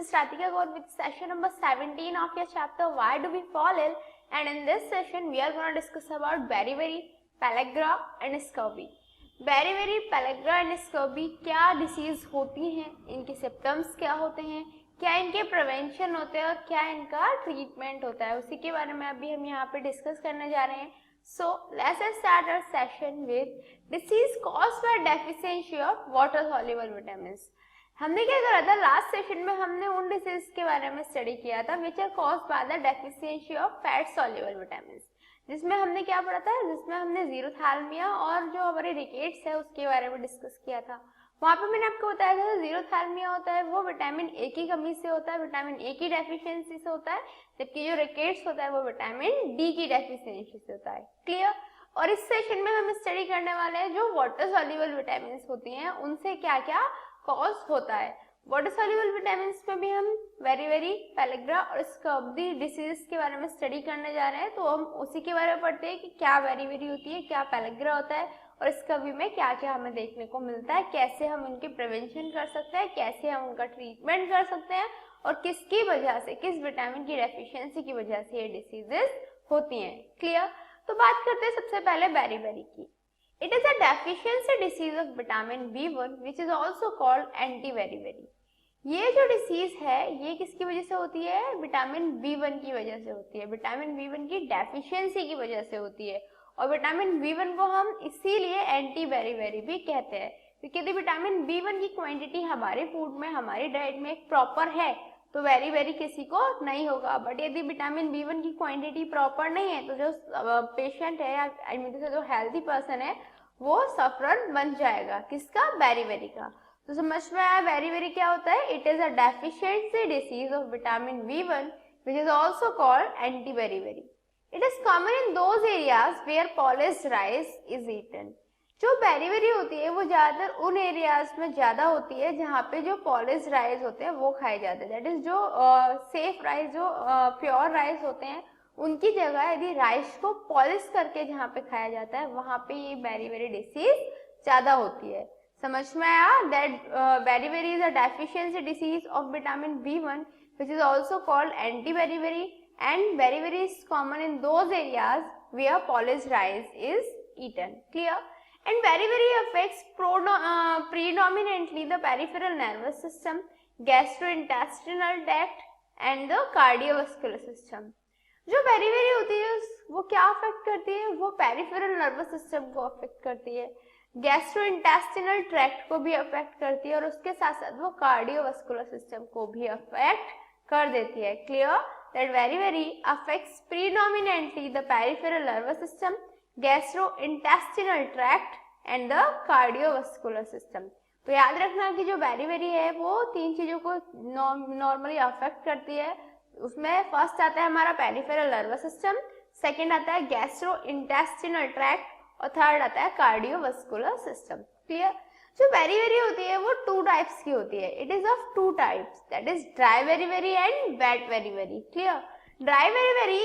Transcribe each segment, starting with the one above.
is Ratika Gaur with session number 17 of your chapter Why Do We Fall Ill, and in this session we are going to discuss about beriberi, pellagra and scurvy. Beriberi, pellagra and scurvy क्या disease होती हैं, इनके symptoms क्या होते हैं, क्या इनके prevention होते हैं और क्या इनका ट्रीटमेंट होता है, उसी के बारे में अभी हम यहाँ पे डिस्कस करने जा रहे हैं. So let's start our session with disease caused by deficiency of water soluble vitamins. हमने क्या करा था लास्ट सेशन में, हमने उन डिसीज के बारे में स्टडी किया था which are caused by the deficiency of fat soluble vitamins, जिसमें हमने क्या पढ़ा था, जिसमें हमने जीरोथैल्मिया और जो हमारे रिकेट्स है उसके बारे में डिस्कस किया था. वहाँ पे मैंने आपको बताया था जीरोथैल्मिया होता है वो विटामिन ए की कमी से होता है, विटामिन ए की डेफिशिएंसी से होता है, जबकि जो रिकेट्स होता है वो विटामिन डी की डेफिशिएंसी से होता है. क्लियर. और इस सेशन में हम स्टडी करने वाले हैं जो वाटर सॉल्युबल विटामिन्स होती हैं उनसे क्या क्या कॉज होता है. वाटर सॉल्युबल विटामिन्स में भी हम beriberi, pellagra और scurvy डिसीज के बारे में स्टडी करने जा रहे हैं, तो हम उसी के बारे में पढ़ते हैं कि क्या beriberi होती है, क्या pellagra होता है और scurvy में क्या क्या हमें देखने को मिलता है, कैसे हम उनके प्रिवेंशन कर सकते हैं, कैसे हम उनका ट्रीटमेंट कर सकते हैं और किसकी वजह से, किस विटामिन की डेफिशिएंसी की वजह से ये डिसीजेस होती हैं. क्लियर. तो बात करते हैं सबसे पहले beriberi की. It is a deficiency disease of vitamin B1 which is also called anti-beriberi. ये जो डिसीज है ये किसकी वजह से होती है, विटामिन B1 की वजह से होती है, विटामिन B1 की डेफिशिएंसी की वजह से होती है. और विटामिन B1 को हम इसीलिए एंटी बेरीबेरी भी कहते हैं, क्योंकि यदि विटामिन B1 की क्वांटिटी हमारे फूड में, हमारी डाइट में प्रॉपर है तो बेरीबेरी किसी को नहीं होगा. बट यदि विटामिन B1 की क्वांटिटी प्रॉपर नहीं है तो जो पेशेंट है, आई मीन जो हेल्दी पर्सन है, वो सफरर बन जाएगा. किसका, बेरीबेरी का. तो समझ में आया बेरीबेरी क्या होता है. It is a deficiency disease of vitamin B1 which is also called anti-beriberi. It is common in those areas where polished rice is eaten. जो बेरीबेरी होती है वो ज्यादातर उन एरियाज में ज्यादा होती है जहाँ पे जो पॉलिश राइस होते हैं वो खाए जाते हैं. दैट इज जो सेफ राइस, जो प्योर राइस होते हैं उनकी जगह यदि राइस को पॉलिश करके जहाँ पे खाया जाता है वहाँ पे ये बेरीबेरी डिसीज ज्यादा होती है. समझ में आया. That beriberi is a deficiency disease of vitamin B1 which is also called anti-beriberi, and beriberi is common in those areas where polished rice is eaten. Clear. And beriberi affects predominantly the peripheral nervous system, gastrointestinal tract and the cardiovascular system. जो beriberi होती है वो क्या affect करती है, वो peripheral nervous system को affect करती है, गैस्ट्रोइंटेस्टिनल ट्रैक्ट को भी अफेक्ट करती है और उसके साथ साथ वो कार्डियोवास्कुलर सिस्टम को भी अफेक्ट कर देती है. Clear. That beriberi affects predominantly the peripheral nervous system, gastrointestinal tract and the cardiovascular system. तो याद रखना कि जो बेरीबेरी है वो तीन चीजों को नॉर्मली अफेक्ट करती है. उसमें फर्स्ट आता है हमारा पेरिफेरल नर्वस सिस्टम, सेकंड आता है गैस्ट्रोइंटेस्टिनल ट्रैक्ट और थर्ड आता है कार्डियोवास्कुलर सिस्टम. क्लियर. जो बेरीबेरी होती है वो टू टाइप्स की होती है. It is of two types, that is dry beriberi and wet beriberi. Clear. Dry beriberi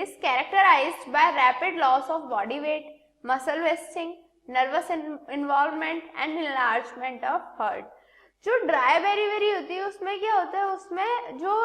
is characterized by rapid loss of body weight, muscle wasting, nervous involvement and enlargement of heart. जो dry beriberi होती है उसमें क्या होता है, उसमें जो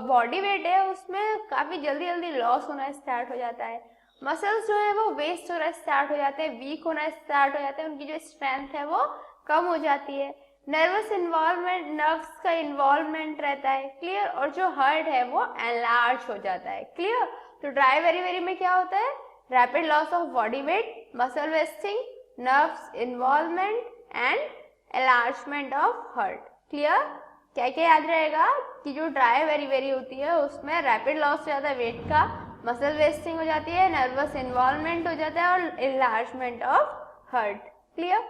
body weight है उसमें काफी जल्दी जल्दी लॉस होना स्टार्ट हो जाता है, मसल्स जो है वो वेस्ट होना स्टार्ट हो जाते हैं, वीक होना स्टार्ट हो जाते हैं, उनकी जो स्ट्रेंथ है वो कम हो जाती है, नर्वस इन्वॉल्वमेंट, नर्व्स का इन्वॉल्वमेंट रहता है. क्लियर. और जो हार्ट है वो एनलार्ज हो जाता है. क्लियर. तो ड्राई बेरीबेरी में क्या होता है, rapid loss of body weight, muscle wasting, nerves involvement and enlargement of heart. Clear. क्या क्या याद रहेगा कि जो ड्राई बेरीबेरी होती है उसमें रैपिड लॉस हो जाता है वेट का, मसल वेस्टिंग हो जाती है, नर्वस इन्वॉल्वमेंट हो जाता है और enlargement of heart. Clear.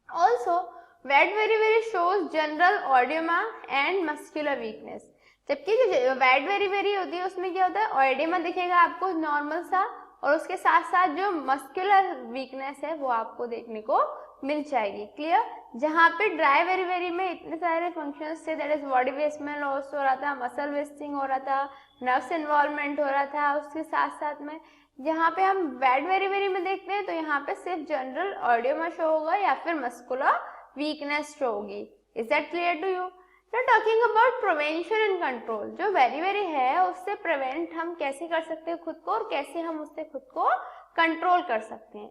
Also wet beriberi shows general oedema and muscular weakness. जबकि जो वेट बेरीबेरी होती है उसमें क्या होता है, ऑडियमा दिखेगा आपको नॉर्मल सा और उसके साथ साथ जो मस्कुलर वीकनेस है वो आपको देखने को मिल जाएगी. क्लियर. जहाँ पे ड्राई बेरीबेरी में इतने सारे फंक्शंस थे, दैट इज बॉडी वेट में लॉस हो रहा था, मसल वेस्टिंग हो रहा था, नर्व्स इन्वॉल्वमेंट हो रहा था, उसके साथ साथ में जहाँ पे हम वेट बेरीबेरी में देखते हैं तो यहाँ पे सिर्फ जनरल ऑडियमा शो होगा या फिर मस्कुलर वीकनेस शो होगी. Is that clear to you. Now talking about prevention and control, जो वेरी वेरी है उससे प्रिवेंट हम कैसे कर सकते हैं खुद को और कैसे हम उससे खुद को कंट्रोल कर सकते हैं.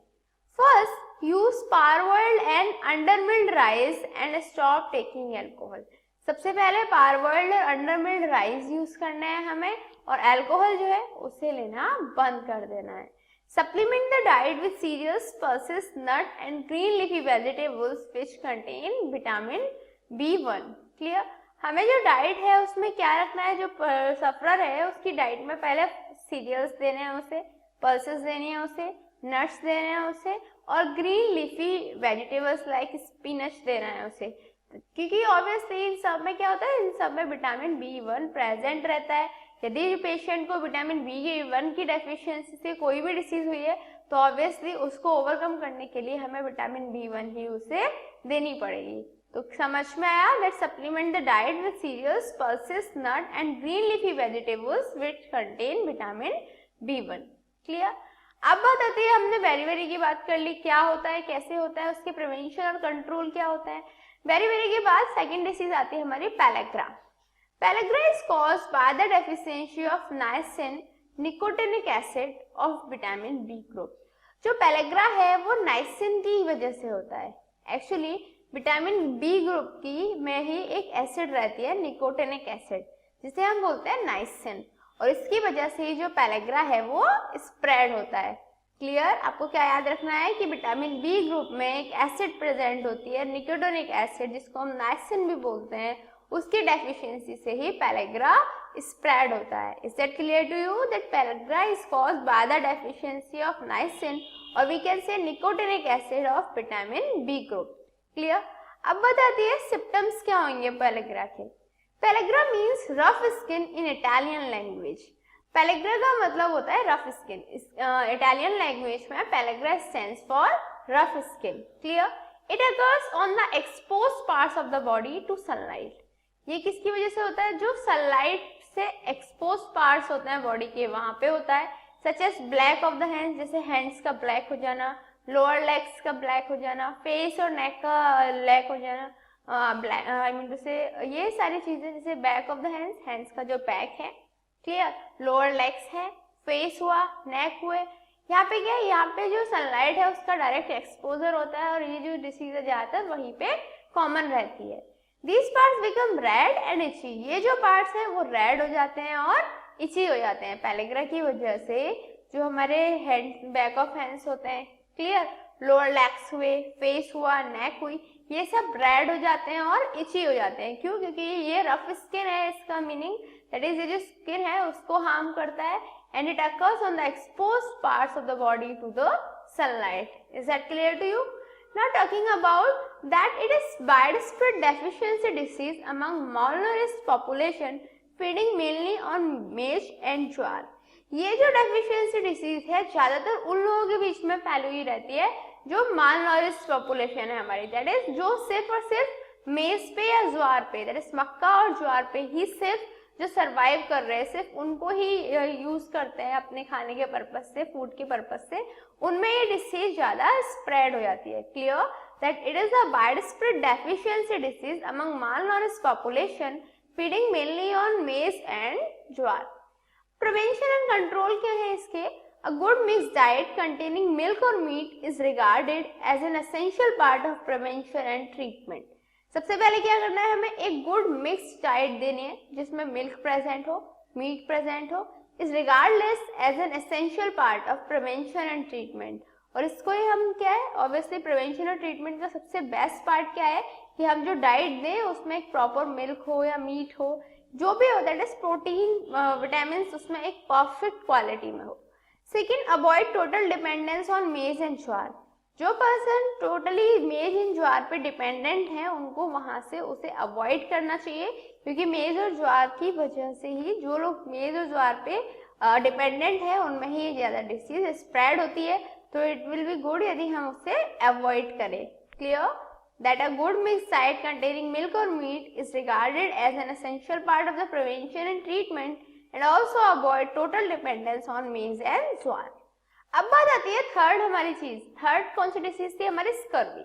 First, use parboiled and undermilled rice and stop taking alcohol. सबसे पहले parboiled और undermilled rice यूज करना है हमें और अल्कोहल जो है उसे लेना बंद कर देना है. Supplement the diet with cereals, pulses, nut and green leafy vegetables which contain vitamin B1. Clear. हमें जो डाइट है उसमें क्या रखना है, जो सफरर है उसकी डाइट में पहले सीरियल्स देने हैं उसे, पल्सेस देनी है उसे, नट्स देने हैं उसे और green leafy vegetables like spinach देना है उसे, क्योंकि ऑब्वियसली इन सब में क्या होता है, इन सब में विटामिन B1 प्रेजेंट रहता है. यदि पेशेंट को विटामिन B1 की डेफिशिएंसी से कोई भी डिसीज हुई है तो ऑब्वियसली उसको ओवरकम करने के लिए हमें विटामिन B1 ही उसे देनी पड़ेगी. तो समझ में आया that supplement the diet with cereals, pulses, nut and green leafy vegetables which contain vitamin B1. Clear. अब बात आती है, हमने बेरी की बात कर ली, क्या होता है, कैसे होता है, उसके प्रिवेंशन और कंट्रोल क्या होता है. बेरी के बाद सेकेंड डिसीज आती है हमारी pellagra. Pellagra is caused by the deficiency of niacin nicotinic acid of vitamin B group. जो पेलेग्रा है वो नाइसिन की वजह से होता है. एक्चुअली विटामिन B ग्रुप की में ही एक एसिड रहती है निकोटिनिक एसिड जिसे हम बोलते हैं नाइसिन, और इसकी वजह से जो पेलेग्रा है वो स्प्रेड होता है. क्लियर. आपको क्या याद रखना है कि विटामिन B ग्रुप में एक एसिड प्रेजेंट होती है निकोटिनिक एसिड जिसको हम नाइसिन भी बोलते हैं, उसकी डेफिशिएंसी से ही पेलेग्रा स्प्रेड होता है. Is that clear to you that pellagra is caused by the deficiency of niacin और we can say nicotinic acid of vitamin B group. Clear. अब बताती है सिम्टम्स क्या होंगे पेलेग्रा के. Pellagra means rough skin in Italian language. Pellagra का मतलब होता है रफ स्किन. इटालियन लैंग्वेज में pellagra stands for rough skin. Clear. It occurs on the exposed parts of the body to sunlight. ये किसकी वजह से होता है, जो सनलाइट से एक्सपोज्ड पार्ट्स होते हैं बॉडी के वहां पे होता है. Such as black of the hands, जैसे हैंड्स का ब्लैक हो जाना, लोअर लेग्स का ब्लैक हो जाना, फेस और नेक का ब्लैक हो जाना, ब्लैक आई मीन टू से ये सारी चीजें, जैसे back of the hands, hands का जो बैक है. क्लियर. लोअर लेग्स है, फेस हुआ, नेक हुए. यहाँ पे क्या है, यहाँ पे जो सनलाइट है उसका डायरेक्ट एक्सपोजर होता है और ये जो डिसीज है ज्यादातर वहीं पे कॉमन रहती है. These parts become red and itchy. ये जो पार्ट्स हैं वो रेड हो जाते हैं और इची हो जाते हैं पेलेग्रा की वजह से. जो हमारे हैंड बैक ऑफ हैंड्स होते हैं, क्लियर, लोअर लेग्स हुए, फेस हुआ, नेक हुई, ये सब रेड हो जाते हैं और इची हो जाते हैं. क्यों? क्योंकि ये रफ स्किन है. इसका मीनिंग दैट इज ये जो स्किन है उसको हार्म करता है and it occurs on the exposed parts of the body to the sunlight. Is that clear to you? Now talking about that it is widespread deficiency disease among malnourished population feeding mainly on maize and ज्वार. ये जो deficiency disease है ज्यादातर उन लोगों के बीच में फैली हुई रहती है जो मालनॉरिश्ड पॉपुलेशन है हमारी, दैट इज जो सिर्फ और सिर्फ मेज पे या ज्वार पे, दैट इज मक्का और ज्वार पे ही सिर्फ जो सरवाइव कर रहे हैं, सिर्फ उनको ही यूज करते हैं अपने खाने के पर्पज से, फूड के पर्पज से, उनमें ये डिसीज ज्यादा स्प्रेड हो जाती है. Clear that it is a widespread deficiency disease among malnourished population feeding mainly on maize and jowar. Prevention and control क्या है इसके? A good mixed diet containing milk or meat is regarded as an essential part of prevention and treatment. सबसे पहले क्या करना है, हमें एक गुड मिक्स्ड डाइट देनी है जिसमें मिल्क प्रेजेंट हो, मीट प्रेजेंट हो, is regardless as an essential part of prevention and treatment. और इसको ही हम क्या है, ऑब्वियसली प्रिवेंशन और ट्रीटमेंट का सबसे बेस्ट पार्ट क्या है कि हम जो डाइट दें उसमें एक प्रॉपर मिल्क हो या मीट हो, जो भी हो, दैट इज प्रोटीन, विटामिन उसमें एक परफेक्ट क्वालिटी में हो. Second, avoid total dependence on maize and ज्वार. जो पर्सन टोटली मेज एंड ज्वार पे डिपेंडेंट है उनको वहां से उसे अवॉइड करना चाहिए, क्योंकि मेज और ज्वार की वजह से ही जो लोग मेज और ज्वार पे डिपेंडेंट है उनमें ही ज्यादा डिसीज स्प्रेड होती है. तो इट विल बी गुड यदि हम उसे अवॉइड करें. Clear that a good mixed diet containing milk और meat is regarded as an essential part of the prevention and treatment and also avoid total dependence on maize and jowar. अब बात आती है third हमारी चीज. थर्ड कौन सी disease थी हमारी? स्कर्वी.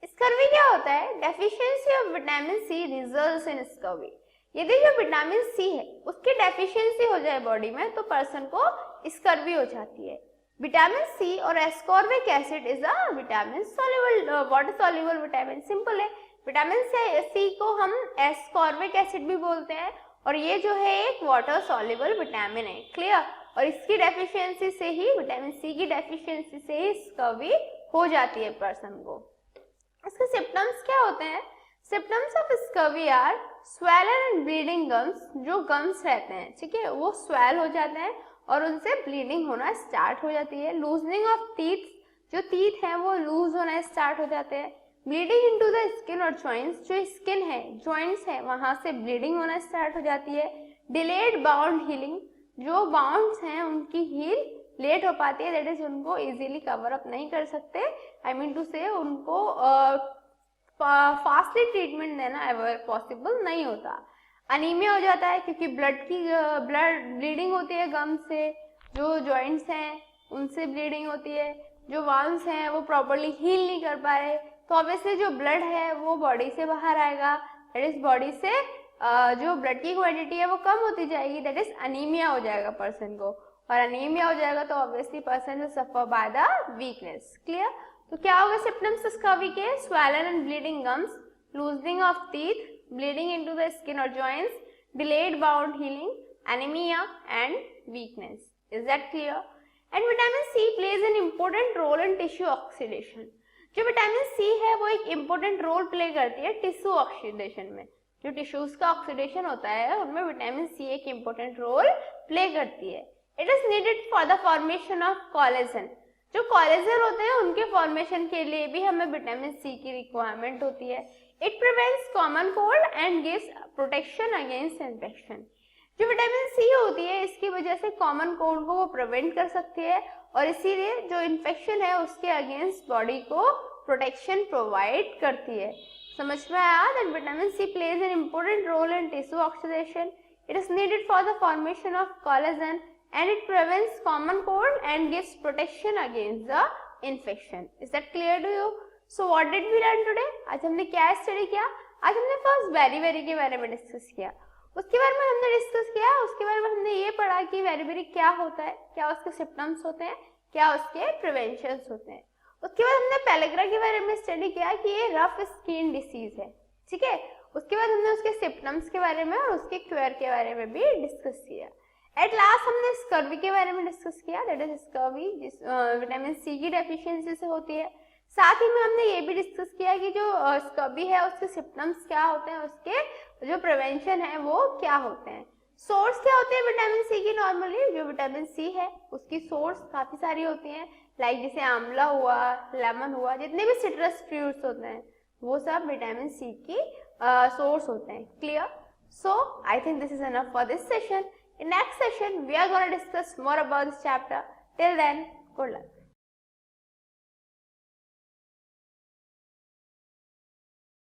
स्कर्वी क्या होता है? Deficiency of vitamin C results in scurvy. यदि जो विटामिन सी है उसकी डेफिशिएंसी हो जाए बॉडी में तो पर्सन को स्कर्वी हो जाती है। विटामिन सी और ascorbic acid is a vitamin soluble water soluble vitamin. Simple है, विटामिन सी को हम एस्कॉर्बिक एसिड भी बोलते हैं और ये जो है एक वाटर सॉल्युबल विटामिन है। क्लियर? और इसकी डेफिशिएंसी से ही, विटामिन सी की डेफिशिएंसी से ही स्कर्वी हो जाती है पर्सन को। इसके सिम्टम्स क्या होते हैं? Symptoms of scurvy are swollen and bleeding gums. जो गम्स रहते हैं, ठीक है, वो स्वेल हो जाते हैं और उनसे ब्लीडिंग होना स्टार्ट हो जाती है। लूजनिंग ऑफ टीथ, जो टीथ हैं वो लूज होना स्टार्ट हो जाते हैं। ब्लीडिंग इनटू द स्किन और जॉइंट्स, जो स्किन है, जॉइंट्स है, वहां से ब्लीडिंग होना स्टार्ट हो जाती है। डिलेड बाउंड हीलिंग, जो बाउंड्स हैं उनकी हील लेट हो पाती है, दैट इज उनको इजीली कवर अप नहीं कर सकते। आई मीन टू से उनको फास्टली ट्रीटमेंट देना एवर पॉसिबल नहीं होता। अनीमिया हो जाता है क्योंकि ब्लड ब्लीडिंग होती है गम से, जो जॉइंट्स हैं उनसे ब्लीडिंग होती है, जो वाल्व्स हैं वो प्रॉपर्ली हील नहीं कर पा रहे, तो ऑब्वियसली जो ब्लड है वो बॉडी से बाहर आएगा, दैट इज बॉडी से जो ब्लड की क्वांटिटी है वो कम होती जाएगी, दैट इज अनीमिया हो जाएगा पर्सन को। और अनीमिया हो जाएगा तो obviously person will suffer by the weakness. Clear? तो क्या होगा सिम्पटम्स स्कर्वी के? Swollen and bleeding gums, loosening of teeth, bleeding into the skin और joints, delayed bound healing, anemia and weakness. Is that clear? And vitamin C plays an important role in tissue oxidation. जो vitamin C है वो एक important role play करती है tissue oxidation में। जो tissues का ऑक्सीडेशन होता है उनमें विटामिन सी एक इम्पोर्टेंट रोल प्ले करती है। It is needed for the formation of collagen. जो कोलेजन होते हैं उनके फॉर्मेशन के लिए भी हमें विटामिन सी की रिक्वायरमेंट होती है। It prevents common cold and gives protection against infection. जो विटामिन सी होती है इसकी वजह से कॉमन कोल्ड को वो प्रिवेंट कर सकती है और इसीलिए जो इन्फेक्शन है उसके अगेंस्ट बॉडी को प्रोटेक्शन प्रोवाइड करती है। समझ में आया that vitamin C plays an important role in tissue oxidation. It is needed for the formation of collagen and it prevents common cold and gives protection against the infection. Is that clear to you? So what did we learn today? आज हमने क्या study किया? आज हमने first berry के बारे में discuss किया, उसके बारे में हमने डिस्कस किया, उसके बारे में हमने ये पढ़ा कि बेरी क्या होता है, क्या उसके सिम्टम्स होते हैं, क्या उसके प्रिवेंशंस होते हैं। उसके बाद हमने पेलेग्रा के बारे में स्टडी किया कि ये रफ स्किन डिसीज है, ठीक है। उसके बाद हमने उसके सिम्टम्स के बारे में और उसके क्योर के बारे में भी डिस्कस किया। एट लास्ट हमने स्कर्वी के बारे में डिस्कस किया, दैट इज स्कर्वी जिस विटामिन सी की डेफिशिएंसी से होती है। साथ ही में हमने ये भी डिस्कस किया कि जो स्कर्वी है उसके सिम्टम्स क्या होते हैं, उसके जो प्रिवेंशन है वो क्या होते हैं। सोर्स क्या होते हैं विटामिन सी की? नॉर्मली जो विटामिन सी है उसकी सोर्स काफी सारी होती हैं, लाइक जैसे आंवला हुआ, लेमन हुआ, जितने भी सिट्रस फ्रूट्स होते हैं वो सब विटामिन सी की सोर्स होते हैं। Clear? So I think this is enough for this session. In next session, we are going to discuss more about this chapter. Till then, good luck.